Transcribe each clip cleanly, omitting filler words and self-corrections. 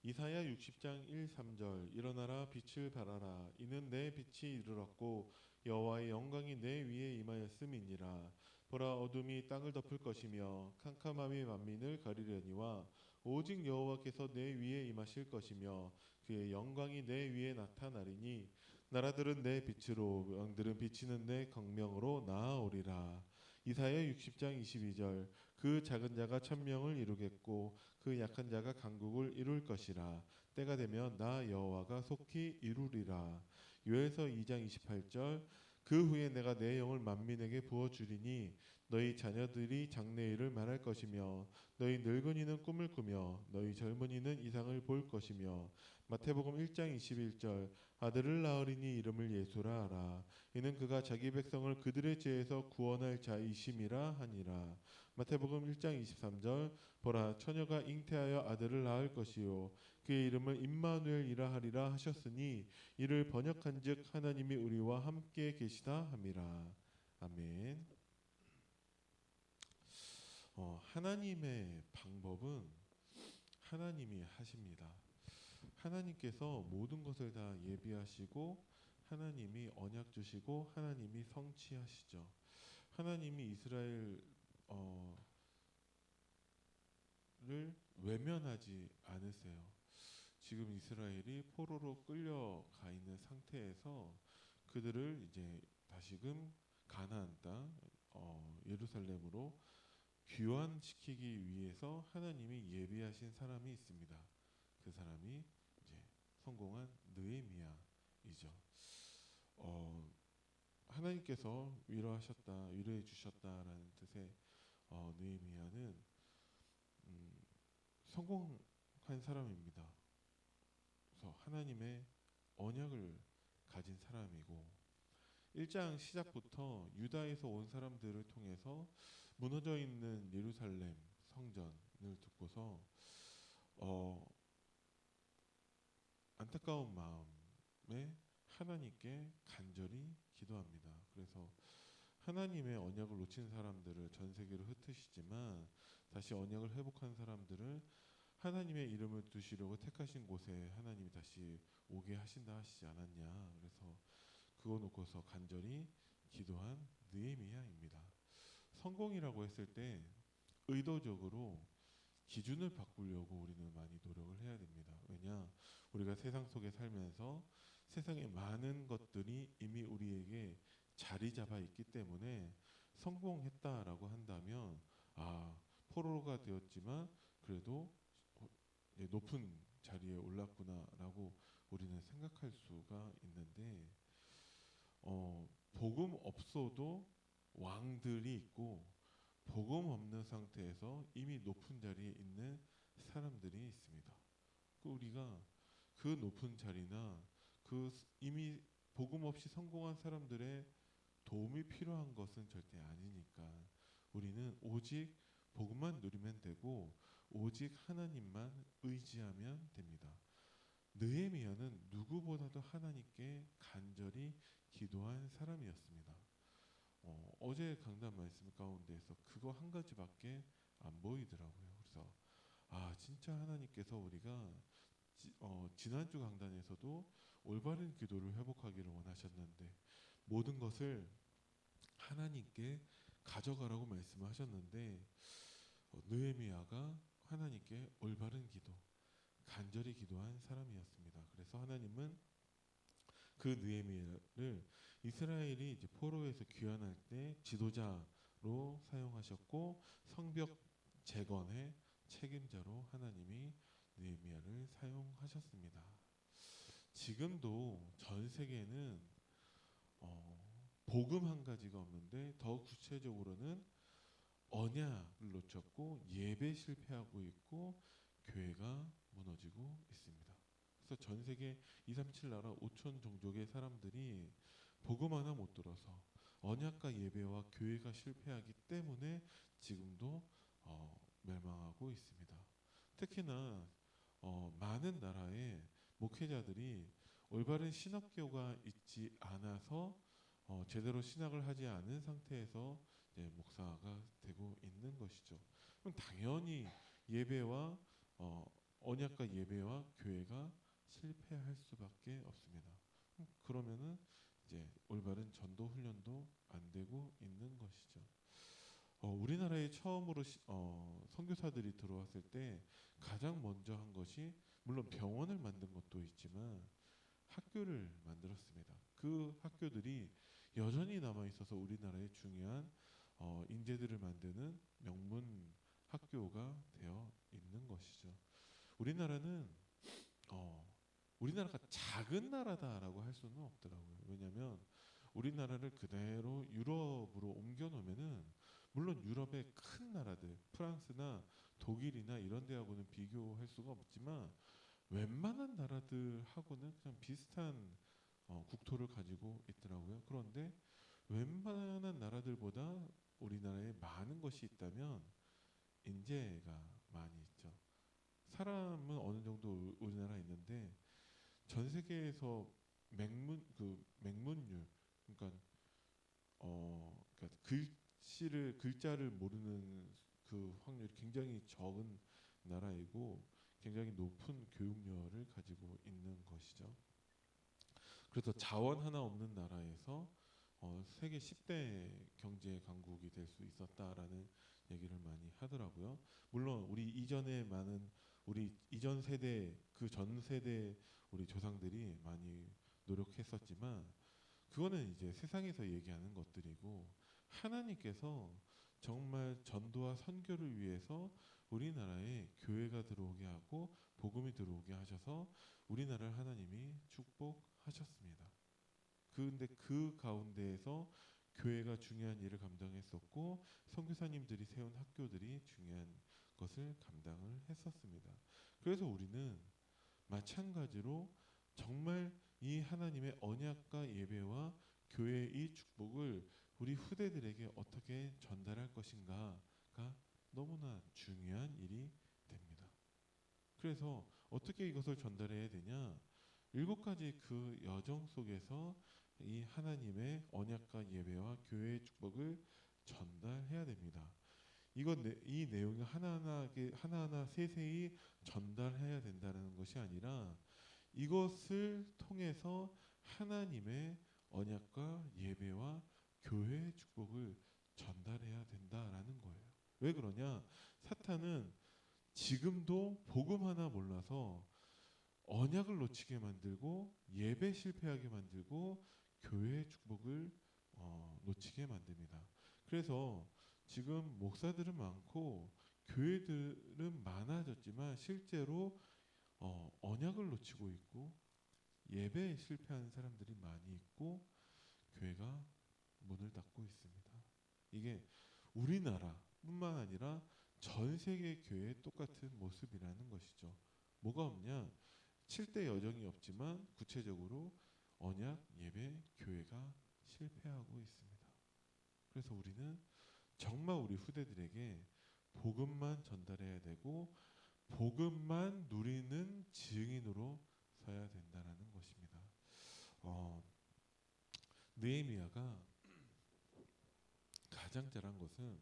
이사야 60장 1, 3절 일어나라 빛을 발하라 이는 내 빛이 이르렀고 여호와의 영광이 내 위에 임하였음이니라. 보라 어둠이 땅을 덮을 것이며 캄캄함이 만민을 가리려니와 오직 여호와께서 내 위에 임하실 것이며 그의 영광이 내 위에 나타나리니 나라들은 내 빛으로 왕들은 비치는 내 광명으로 나아오리라. 이사야 60장 22절 그 작은 자가 천명을 이루겠고 그 약한 자가 강국을 이룰 것이라. 때가 되면 나 여호와가 속히 이루리라. 요에서 2장 28절 그 후에 내가 내 영을 만민에게 부어 주리니 너희 자녀들이 장래일을 말할 것이며 너희 늙은이는 꿈을 꾸며 너희 젊은이는 이상을 볼 것이며. 마태복음 1장 21절 아들을 낳으리니 이름을 예수라 하라. 이는 그가 자기 백성을 그들의 죄에서 구원할 자이심이라 하니라. 마태복음 1장 23절 보라 처녀가 잉태하여 아들을 낳을 것이요 그의 이름을 임마누엘이라 하리라 하셨으니 이를 번역한즉 하나님이 우리와 함께 계시다 함이라. 아멘. 하나님의 방법은 하나님이 하십니다. 하나님께서 모든 것을 다 예비하시고 하나님이 언약 주시고 하나님이 성취하시죠. 하나님이 이스라엘 를 외면하지 않으세요. 지금 이스라엘이 포로로 끌려가 있는 상태에서 그들을 이제 다시금 가나안 땅 예루살렘으로 귀환시키기 위해서 하나님이 예비하신 사람이 있습니다. 그 사람이 이제 성공한 느헤미야이죠. 하나님께서 위로해 주셨다라는 뜻의 느헤미야는 성공한 사람입니다. 그래서 하나님의 언약을 가진 사람이고 1장 시작부터 유다에서 온 사람들을 통해서 무너져 있는 예루살렘 성전을 듣고서 안타까운 마음에 하나님께 간절히 기도합니다. 그래서 하나님의 언약을 놓친 사람들을 전 세계로 흩으시지만 다시 언약을 회복한 사람들을 하나님의 이름을 두시려고 택하신 곳에 하나님이 다시 오게 하신다 하시지 않았냐. 그래서 그거 놓고서 간절히 기도한 느헤미야입니다. 성공이라고 했을 때 의도적으로 기준을 바꾸려고 우리는 많이 노력을 해야 됩니다. 왜냐? 우리가 세상 속에 살면서 세상에 많은 것들이 이미 우리에게 자리 잡아 있기 때문에 성공했다라고 한다면 포로가 되었지만 그래도 높은 자리에 올랐구나라고 우리는 생각할 수가 있는데 복음 없어도 왕들이 있고 복음 없는 상태에서 이미 높은 자리에 있는 사람들이 있습니다. 우리가 그 높은 자리나 그 이미 복음 없이 성공한 사람들의 도움이 필요한 것은 절대 아니니까 우리는 오직 복음만 누리면 되고 오직 하나님만 의지하면 됩니다. 느헤미야는 누구보다도 하나님께 간절히 기도한 사람이었습니다. 어제 강단 말씀 가운데에서 그거 한 가지밖에 안 보이더라고요. 그래서 진짜 하나님께서 우리가 지난주 강단에서도 올바른 기도를 회복하기를 원하셨는데 모든 것을 하나님께 가져가라고 말씀하셨는데 느헤미야가 하나님께 올바른 기도, 간절히 기도한 사람이었습니다. 그래서 하나님은 그 느헤미야를 이스라엘이 이제 포로에서 귀환할 때 지도자로 사용하셨고 성벽 재건의 책임자로 하나님이 느헤미야를 사용하셨습니다. 지금도 전 세계는 복음 한 가지가 없는데 더 구체적으로는 언약을 놓쳤고 예배 실패하고 있고 교회가 무너지고 있습니다. 그래서 전 세계 237 나라 5천 종족의 사람들이 복음 하나 못 들어서 언약과 예배와 교회가 실패하기 때문에 지금도 멸망하고 있습니다. 특히나 많은 나라의 목회자들이 올바른 신학교가 있지 않아서 제대로 신학을 하지 않은 상태에서 목사가 되고 있는 것이죠. 그럼 당연히 예배와 언약과 예배와 교회가 실패할 수밖에 없습니다. 그러면은 이제 올바른 전도 훈련도 안 되고 있는 것이죠. 우리나라에 처음으로 선교사들이 들어왔을 때 가장 먼저 한 것이 물론 병원을 만든 것도 있지만 학교를 만들었습니다. 그 학교들이 여전히 남아 있어서 우리나라의 중요한 인재들을 만드는 명문 학교가 되어 있는 것이죠. 우리나라는 어, 우리나라가 작은 나라다라고 할 수는 없더라고요. 왜냐하면 우리나라를 그대로 유럽으로 옮겨 놓으면은 물론 유럽의 큰 나라들 프랑스나 독일이나 이런 데하고는 비교할 수가 없지만 웬만한 나라들하고는 그냥 비슷한 국토를 가지고 있더라고요. 그런데 웬만한 나라들보다 우리나라에 많은 것이 있다면 인재가 많이 있죠. 사람은 어느 정도 우리나라에 있는데 전 세계에서 맹문율 그러니까 그러니까 글자를 모르는 그 확률이 굉장히 적은 나라이고 굉장히 높은 교육열을 가지고 있는 것이죠. 그래서 자원 하나 없는 나라에서 세계 10대 경제 강국이 될 수 있었다라는 얘기를 많이 하더라고요. 물론 우리 이전 세대 그 전 세대 우리 조상들이 많이 노력했었지만 그거는 이제 세상에서 얘기하는 것들이고 하나님께서 정말 전도와 선교를 위해서 우리나라에 교회가 들어오게 하고 복음이 들어오게 하셔서 우리나라를 하나님이 축복하셨습니다. 근데 그 가운데에서 교회가 중요한 일을 감당했었고 선교사님들이 세운 학교들이 중요한 것을 감당을 했었습니다. 그래서 우리는 마찬가지로 정말 이 하나님의 언약과 예배와 교회의 이 축복을 우리 후대들에게 어떻게 전달할 것인가가 너무나 중요한 일이 됩니다. 그래서 어떻게 이것을 전달해야 되냐? 7가지 그 여정 속에서 이 하나님의 언약과 예배와 교회의 축복을 전달해야 됩니다. 이 내용을 하나하나 세세히 전달해야 된다는 것이 아니라 이것을 통해서 하나님의 언약과 예배와 교회의 축복을 전달해야 된다라는 거예요. 왜 그러냐? 사탄은 지금도 복음 하나 몰라서 언약을 놓치게 만들고 예배 실패하게 만들고 교회의 축복을 놓치게 만듭니다. 그래서 지금 목사들은 많고 교회들은 많아졌지만 실제로 언약을 놓치고 있고 예배에 실패하는 사람들이 많이 있고 교회가 문을 닫고 있습니다. 이게 우리나라뿐만 아니라 전 세계 교회의 똑같은 모습이라는 것이죠. 뭐가 없냐? 7대 여정이 없지만 구체적으로 언약, 예배, 교회가 실패하고 있습니다. 그래서 우리는 정말 우리 후대들에게 복음만 전달해야 되고 복음만 누리는 증인으로 서야 된다는 것입니다. 느헤미야가 가장 잘한 것은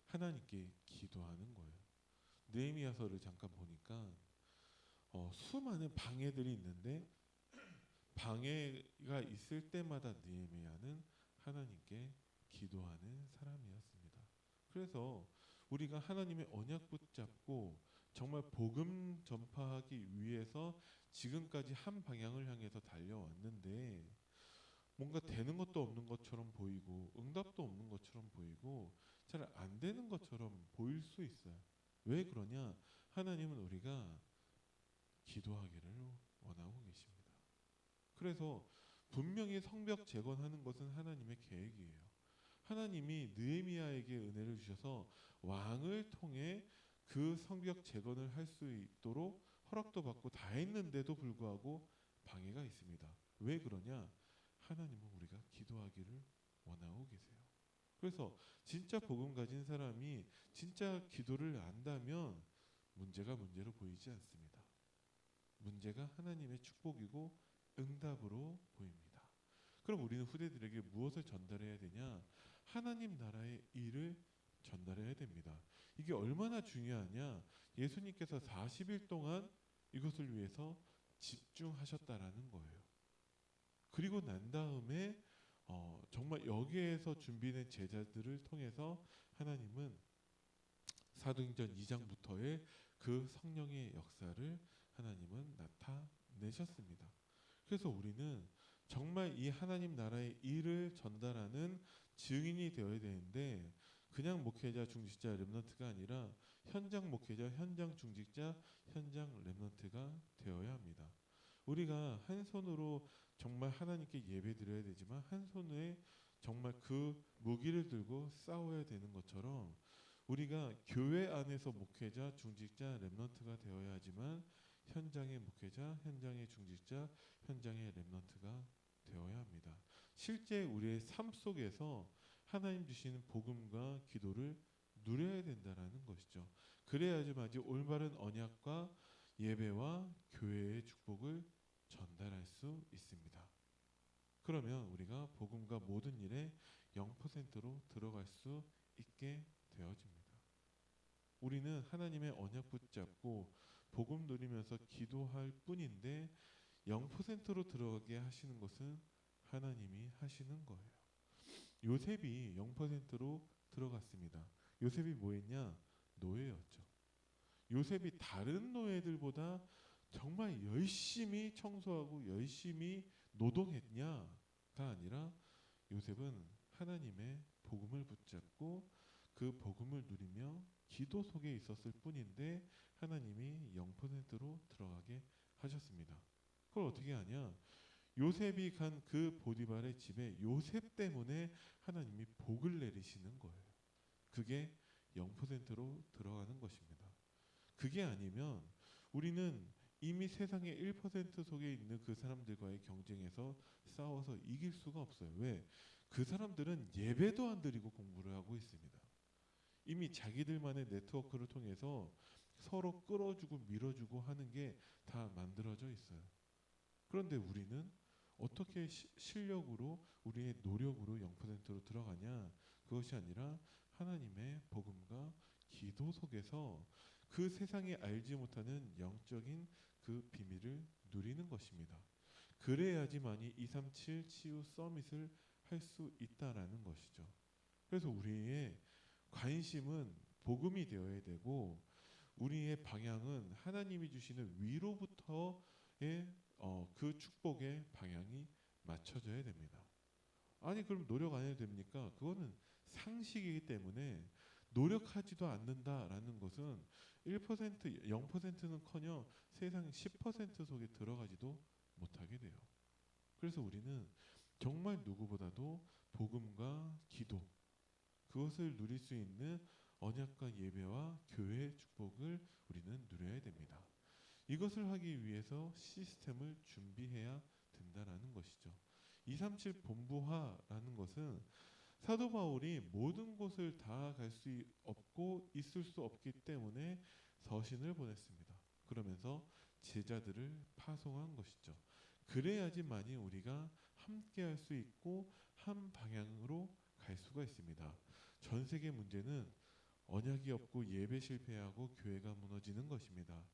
하나님께 기도하는 거예요. 느헤미야서를 잠깐 보니까 수많은 방해들이 있는데 방해가 있을 때마다 느헤미야는 하나님께 기도하는 사람이었습니다. 그래서 우리가 하나님의 언약 붙잡고 정말 복음 전파하기 위해서 지금까지 한 방향을 향해서 달려왔는데 뭔가 되는 것도 없는 것처럼 보이고 응답도 없는 것처럼 보이고 잘 안 되는 것처럼 보일 수 있어요. 왜 그러냐? 하나님은 우리가 기도하기를 원하고 계십니다. 그래서 분명히 성벽 재건하는 것은 하나님의 계획이에요. 하나님이 느헤미야에게 은혜를 주셔서 왕을 통해 그 성벽 재건을 할 수 있도록 허락도 받고 다 했는데도 불구하고 방해가 있습니다. 왜 그러냐? 하나님은 우리가 기도하기를 원하고 계세요. 그래서 진짜 복음 가진 사람이 진짜 기도를 안다면 문제가 문제로 보이지 않습니다. 문제가 하나님의 축복이고 응답으로 보입니다. 그럼 우리는 후대들에게 무엇을 전달해야 되냐? 하나님 나라의 일을 전달해야 됩니다. 이게 얼마나 중요하냐? 예수님께서 40일 동안 이것을 위해서 집중하셨다라는 거예요. 그리고 난 다음에 정말 여기에서 준비된 제자들을 통해서 하나님은 사도행전 2장부터의 그 성령의 역사를 하나님은 나타내셨습니다. 그래서 우리는 정말 이 하나님 나라의 일을 전달하는 증인이 되어야 되는데 그냥 목회자, 중직자, 렘넌트가 아니라 현장 목회자, 현장 중직자, 현장 렘넌트가 되어야 합니다. 우리가 한 손으로 정말 하나님께 예배 드려야 되지만 한 손에 정말 그 무기를 들고 싸워야 되는 것처럼 우리가 교회 안에서 목회자, 중직자, 렘넌트가 되어야 하지만 현장의 목회자, 현장의 중직자, 현장의 렘넌트가 되어야 합니다. 실제 우리의 삶 속에서 하나님 주시는 복음과 기도를 누려야 된다라는 것이죠. 그래야지만 올바른 언약과 예배와 교회의 축복을 전달할 수 있습니다. 그러면 우리가 복음과 모든 일에 0%로 들어갈 수 있게 되어집니다. 우리는 하나님의 언약 붙잡고 복음 누리면서 기도할 뿐인데 0%로 들어가게 하시는 것은 하나님이 하시는 거예요. 요셉이 0%로 들어갔습니다. 요셉이 뭐했냐? 노예였죠. 요셉이 다른 노예들보다 정말 열심히 청소하고 열심히 노동했냐가 아니라 요셉은 하나님의 복음을 붙잡고 그 복음을 누리며 기도 속에 있었을 뿐인데 하나님이 0%로 들어가게 하셨습니다. 그걸 어떻게 하냐? 요셉이 간 그 보디발의 집에 요셉 때문에 하나님이 복을 내리시는 거예요. 그게 0%로 들어가는 것입니다. 그게 아니면 우리는 이미 세상의 1% 속에 있는 그 사람들과의 경쟁에서 싸워서 이길 수가 없어요. 왜? 그 사람들은 예배도 안 드리고 공부를 하고 있습니다. 이미 자기들만의 네트워크를 통해서 서로 끌어주고 밀어주고 하는 게 다 만들어져 있어요. 그런데 우리는 어떻게 실력으로 우리의 노력으로 0%로 들어가냐? 그것이 아니라 하나님의 복음과 기도 속에서 그 세상에 알지 못하는 영적인 그 비밀을 누리는 것입니다. 그래야지만이 237 치유 서밋을 할 수 있다라는 것이죠. 그래서 우리의 관심은 복음이 되어야 되고 우리의 방향은 하나님이 주시는 위로부터의 그 축복의 방향이 맞춰져야 됩니다. 아니 그럼 노력 안 해도 됩니까? 그거는 상식이기 때문에 노력하지도 않는다라는 것은 1%, 0%는커녕 세상 10% 속에 들어가지도 못하게 돼요. 그래서 우리는 정말 누구보다도 복음과 기도 그것을 누릴 수 있는 언약과 예배와 교회의 축복을 우리는 누려야 됩니다. 이것을 하기 위해서 시스템을 준비해야 된다라는 것이죠. 237 본부화라는 것은 사도 바울이 모든 곳을 다 갈 수 없고 있을 수 없기 때문에 서신을 보냈습니다. 그러면서 제자들을 파송한 것이죠. 그래야지만이 우리가 함께 할 수 있고 한 방향으로 갈 수가 있습니다. 전 세계 문제는 언약이 없고 예배 실패하고 교회가 무너지는 것입니다.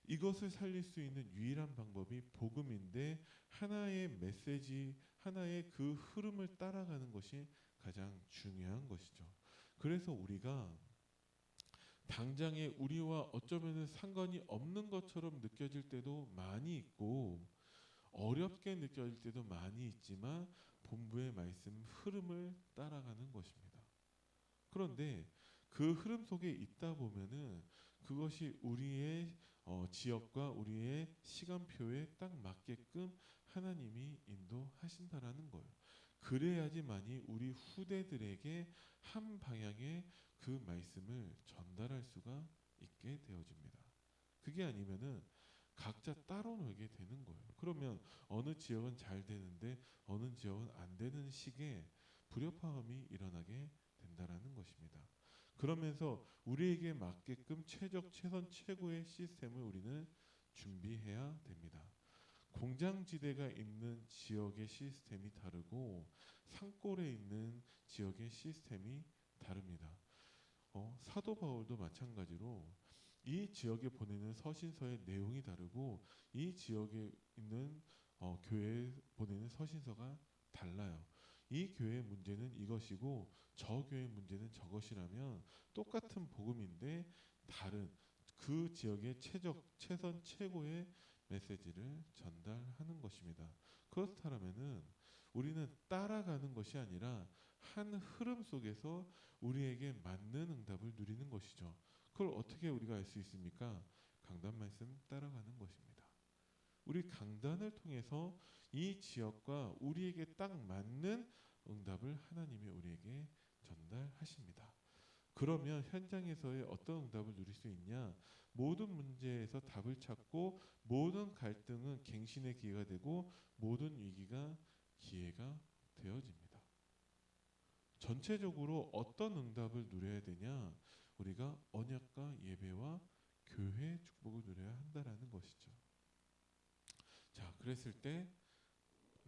이것을 살릴 수 있는 유일한 방법이 복음인데 하나의 메시지, 하나의 그 흐름을 따라가는 것이 가장 중요한 것이죠. 그래서 우리가 당장에 우리와 어쩌면 상관이 없는 것처럼 느껴질 때도 많이 있고 어렵게 느껴질 때도 많이 있지만 본부의 말씀 흐름을 따라가는 것입니다. 그런데 그 흐름 속에 있다 보면은 그것이 우리의 지역과 우리의 시간표에 딱 맞게끔 하나님이 인도하신다라는 거예요. 그래야지만이 우리 후대들에게 한 방향의 그 말씀을 전달할 수가 있게 되어집니다. 그게 아니면은 각자 따로 놀게 되는 거예요. 그러면 어느 지역은 잘 되는데 어느 지역은 안 되는 식의 불협화음이 일어나게 된다라는 것입니다. 그러면서 우리에게 맞게끔 최선 최고의 시스템을 우리는 준비해야 됩니다. 공장지대가 있는 지역의 시스템이 다르고 산골에 있는 지역의 시스템이 다릅니다. 사도 바울도 마찬가지로 이 지역에 보내는 서신서의 내용이 다르고 이 지역에 있는 교회에 보내는 서신서가 달라요. 이 교회의 문제는 이것이고 저 교회의 문제는 저것이라면 똑같은 복음인데 다른 그 지역의 최선 최고의 메시지를 전달하는 것입니다. 그렇다면은 우리는 따라가는 것이 아니라 한 흐름 속에서 우리에게 맞는 응답을 누리는 것이죠. 그걸 어떻게 우리가 알 수 있습니까? 강단 말씀 따라가는 것입니다. 우리 강단을 통해서 이 지역과 우리에게 딱 맞는 응답을 하나님이 우리에게 전달하십니다. 그러면 현장에서의 어떤 응답을 누릴 수 있냐? 모든 문제에서 답을 찾고 모든 갈등은 갱신의 기회가 되고 모든 위기가 기회가 되어집니다. 전체적으로 어떤 응답을 누려야 되냐? 우리가 언약과 예배와 교회의 축복을 누려야 한다라는 것이죠. 자, 그랬을 때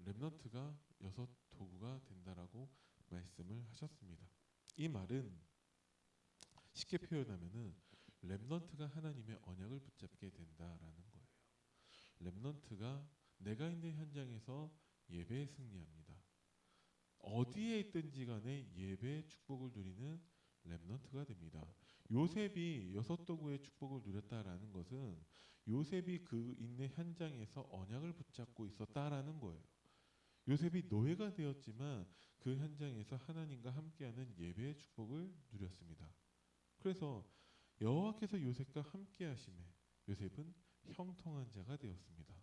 렘넌트가 6도구가 된다라고 말씀을 하셨습니다. 이 말은 쉽게 표현하면은 렘넌트가 하나님의 언약을 붙잡게 된다라는 거예요. 렘넌트가 내가 있는 현장에서 예배에 승리합니다. 어디에 있든지 간에 예배의 축복을 누리는 렘넌트가 됩니다. 요셉이 6도구의 축복을 누렸다라는 것은 요셉이 그 있는 현장에서 언약을 붙잡고 있었다라는 거예요. 요셉이 노예가 되었지만 그 현장에서 하나님과 함께하는 예배의 축복을 누렸습니다. 그래서 여호와께서 요셉과 함께하심에 요셉은 형통한 자가 되었습니다.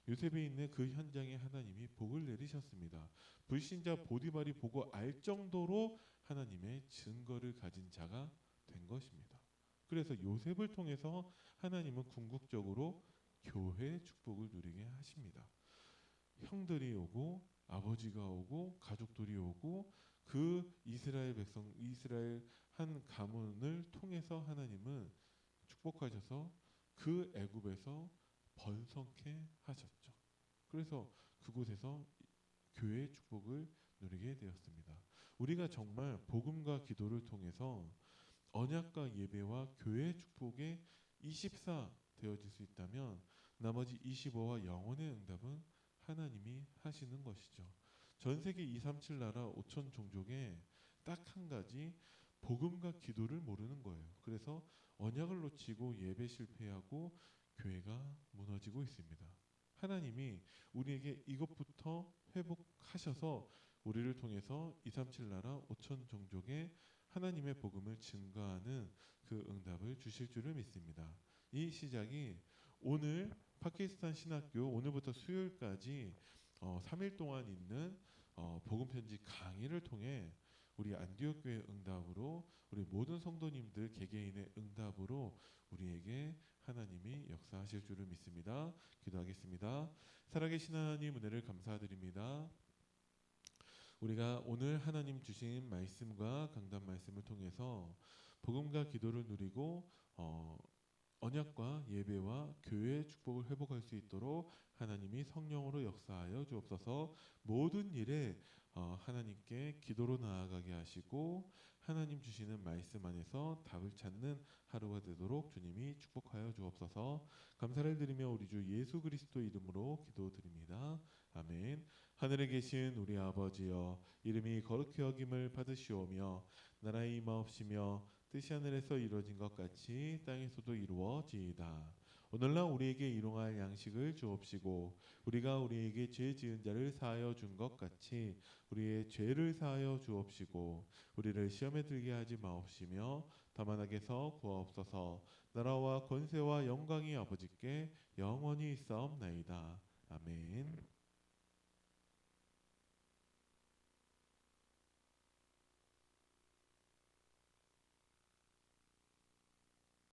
요셉이 있는 그 현장에 하나님이 복을 내리셨습니다. 불신자 보디발이 보고 알 정도로 하나님의 증거를 가진 자가 된 것입니다. 그래서 요셉을 통해서 하나님은 궁극적으로 교회의 축복을 누리게 하십니다. 형들이 오고 아버지가 오고 가족들이 오고 그 이스라엘 백성 이스라엘 한 가문을 통해서 하나님은 축복하셔서 그 애굽에서 번성케 하셨죠. 그래서 그곳에서 교회의 축복을 누리게 되었습니다. 우리가 정말 복음과 기도를 통해서 언약과 예배와 교회의 축복에 24 되어질 수 있다면 나머지 25와 영혼의 응답은 하나님이 하시는 것이죠. 전 세계 237 나라 5천 종족에 딱 한 가지 복음과 기도를 모르는 거예요. 그래서 언약을 놓치고 예배 실패하고 교회가 무너지고 있습니다. 하나님이 우리에게 이것부터 회복하셔서 우리를 통해서 237 나라 5천 종족에 하나님의 복음을 증거하는 그 응답을 주실 줄을 믿습니다. 이 시작이 오늘 파키스탄 신학교 오늘부터 수요일까지 3일 동안 있는 복음 편지 강의를 통해 우리 안디옥 교회 응답으로 우리 모든 성도님들 개개인의 응답으로 우리에게 하나님이 역사하실 줄을 믿습니다. 기도하겠습니다. 살아계신 하나님 은혜를 감사드립니다. 우리가 오늘 하나님 주신 말씀과 강단 말씀을 통해서 복음과 기도를 누리고 언약과 예배와 교회의 축복을 회복할 수 있도록 하나님이 성령으로 역사하여 주옵소서. 모든 일에 하나님께 기도로 나아가게 하시고 하나님 주시는 말씀 안에서 답을 찾는 하루가 되도록 주님이 축복하여 주옵소서. 감사를 드리며 우리 주 예수 그리스도 이름으로 기도드립니다. 아멘. 하늘에 계신 우리 아버지여, 이름이 거룩히 여김을 받으시오며 나라의 임하옵시며 뜻이 하늘에서 이루어진 것 같이 땅에서도 이루어지이다. 오늘날 우리에게 일용할 양식을 주옵시고 우리가 우리에게 죄 지은 자를 사하여 준 것 같이 우리의 죄를 사하여 주옵시고 우리를 시험에 들게 하지 마옵시며 다만 악에서 구하옵소서. 나라와 권세와 영광이 아버지께 영원히 있사옵나이다. 아멘.